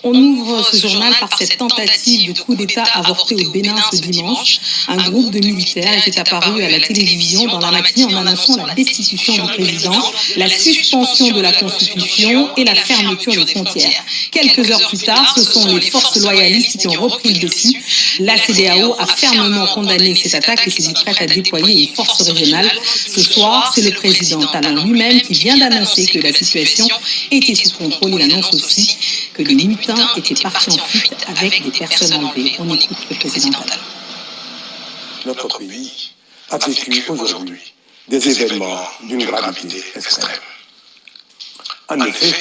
On ouvre ce journal par cette tentative de coup d'État avorté au Bénin ce dimanche. Un groupe de militaires était apparu à la télévision dans la matinée en annonçant la destitution du président, la suspension de la Constitution et la fermeture des frontières. Quelques heures plus tard, ce sont les forces loyalistes qui ont repris le dessus. La CEDEAO a fermement condamné cette attaque et s'est dit prête à déployer une force régionale. Ce soir, c'est le président Talon lui-même qui vient d'annoncer que la situation était sous contrôle. Il annonce aussi que les mutins étaient partis en fuite avec des personnes enlevées. On écoute le président Talon. Notre pays a vécu aujourd'hui des événements d'une gravité extrême. En effet,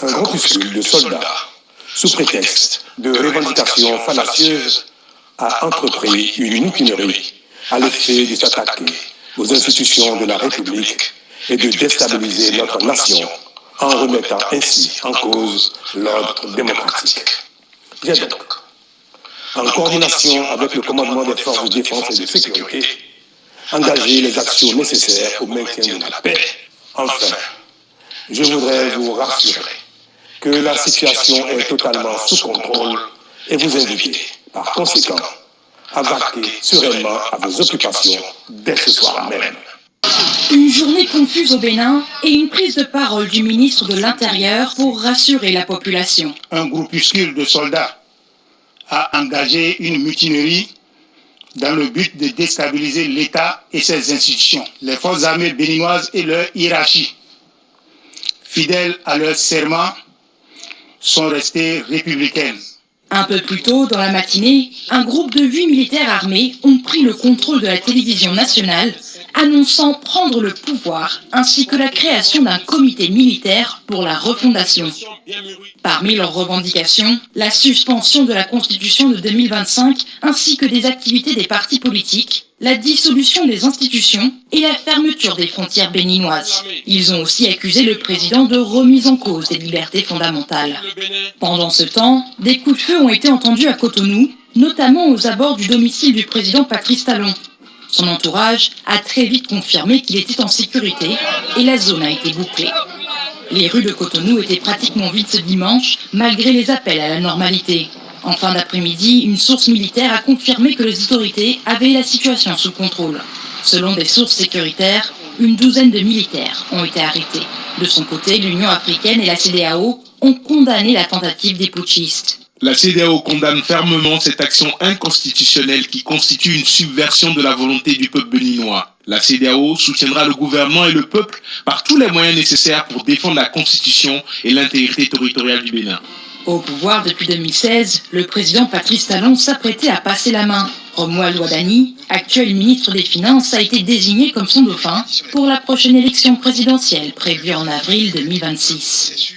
un groupuscule de soldats, sous prétexte de revendications fallacieuses, a entrepris une mutinerie à l'effet de s'attaquer aux institutions de la République et de déstabiliser notre nation en remettant ainsi en cause l'ordre démocratique. J'ai donc, en coordination avec le commandement des forces de défense et de sécurité, engagé les actions nécessaires au maintien de la paix. Enfin, je voudrais vous rassurer que la situation est totalement sous contrôle et vous inviter, par conséquent, à vaquer sereinement à vos occupations dès ce soir même. Une journée confuse au Bénin et une prise de parole du ministre de l'Intérieur pour rassurer la population. Un groupuscule de soldats a engagé une mutinerie dans le but de déstabiliser l'État et ses institutions. Les forces armées béninoises et leur hiérarchie, fidèles à leur serment, sont restées républicaines. Un peu plus tôt dans la matinée, un groupe de 8 militaires armés ont pris le contrôle de la télévision nationale, annonçant prendre le pouvoir, ainsi que la création d'un comité militaire pour la refondation. Parmi leurs revendications, la suspension de la Constitution de 2025, ainsi que des activités des partis politiques, la dissolution des institutions et la fermeture des frontières béninoises. Ils ont aussi accusé le président de remise en cause des libertés fondamentales. Pendant ce temps, des coups de feu ont été entendus à Cotonou, notamment aux abords du domicile du président Patrice Talon. Son entourage a très vite confirmé qu'il était en sécurité et la zone a été bouclée. Les rues de Cotonou étaient pratiquement vides ce dimanche, malgré les appels à la normalité. En fin d'après-midi, une source militaire a confirmé que les autorités avaient la situation sous contrôle. Selon des sources sécuritaires, une douzaine de militaires ont été arrêtés. De son côté, l'Union africaine et la CEDEAO ont condamné la tentative des putschistes. La CEDEAO condamne fermement cette action inconstitutionnelle qui constitue une subversion de la volonté du peuple béninois. La CEDEAO soutiendra le gouvernement et le peuple par tous les moyens nécessaires pour défendre la Constitution et l'intégrité territoriale du Bénin. Au pouvoir depuis 2016, le président Patrice Talon s'apprêtait à passer la main. Romuald Wadani, actuel ministre des Finances, a été désigné comme son dauphin pour la prochaine élection présidentielle prévue en avril 2026.